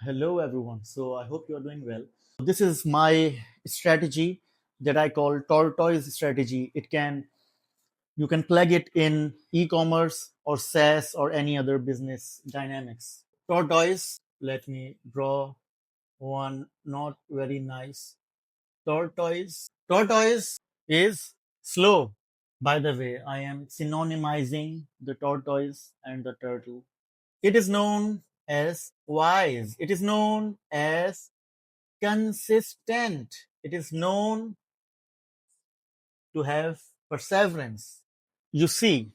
Hello, everyone. So I hope you are doing well. This is my strategy that I call Tortoise strategy. You can plug it in e-commerce or SaaS or any other business dynamics. Tortoise, let me draw one not very nice. Tortoise. Tortoise is slow. By the way, I am synonymizing the tortoise and the turtle. It is known as wise. It is known as consistent. It is known to have perseverance. You see,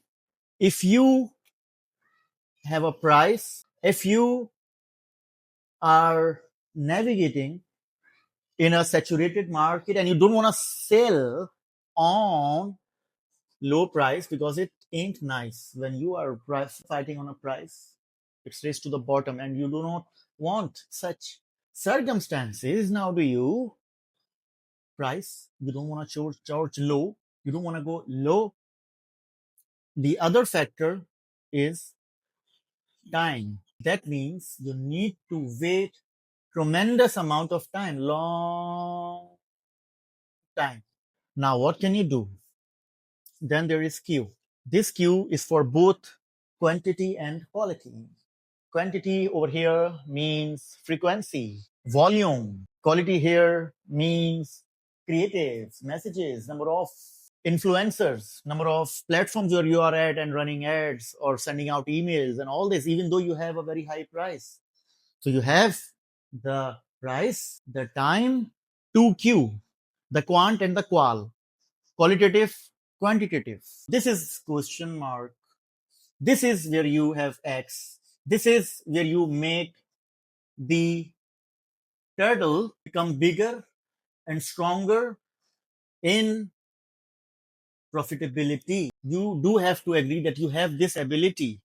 if you have a price, if you are navigating in a saturated market and you don't want to sell on low price because it ain't nice when you are fighting on a price, it's raised to the bottom and you do not want such circumstances. Now do you price, you don't want to charge low, you don't want to go low. The other factor is time. That means you need to wait tremendous amount of time, long time. Now what can you do? Then there is queue. This queue is for both quantity and quality. Quantity over here means frequency, volume. Quality here means creatives, messages, number of influencers, number of platforms where you are at and running ads or sending out emails and all this, even though you have a very high price. So you have the price, the time, two Q, the quant and the qual, qualitative, quantitative. This is question mark. This is where you have X. This is where you make the turtle become bigger and stronger in profitability. You do have to agree that you have this ability.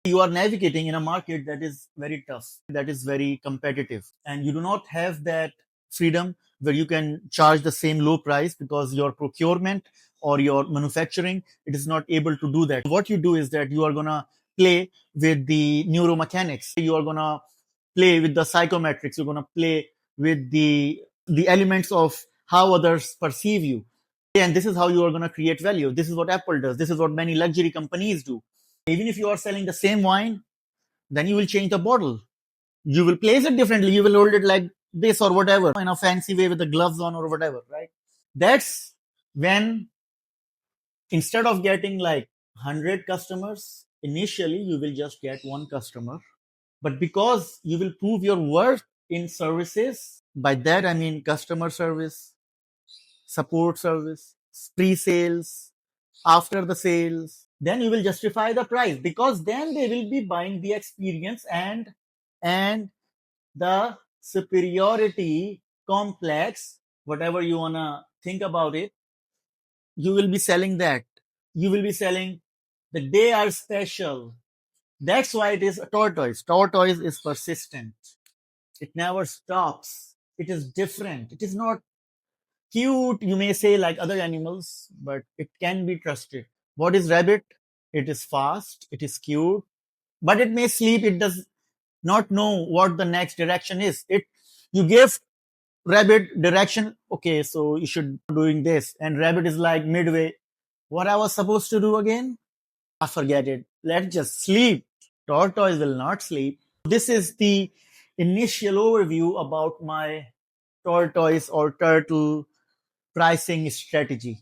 You are navigating in a market that is very tough, that is very competitive, and you do not have that freedom where you can charge the same low price because your procurement or your manufacturing, it is not able to do that. What you do is that you are going to play with the neuromechanics, you are going to play with the psychometrics, you're going to play with the elements of how others perceive you, and this is how you are going to create value. This is what Apple does, this is what many luxury companies do. Even if you are selling the same wine, then you will change the bottle. You will place it differently. You will hold it like this or whatever in a fancy way with the gloves on or whatever, right? That's when instead of getting like 100 customers, initially you will just get one customer. But because you will prove your worth in services, by that I mean customer service, support service, pre-sales, after the sales, then you will justify the price because then they will be buying the experience and the superiority complex, whatever you wanna think about it, you will be selling that. You will be selling that they are special. That's why it is a tortoise. Tortoise is persistent. It never stops. It is different. It is not cute, you may say, like other animals, but it can be trusted. What is rabbit? It is fast, it is cute, but it may sleep. It does not know what the next direction is. It You give rabbit direction, okay, so you should doing this, and rabbit is like midway. What I was supposed to do again? I forget it. Let's just sleep. Tortoise will not sleep. This is the initial overview about my tortoise or turtle pricing strategy.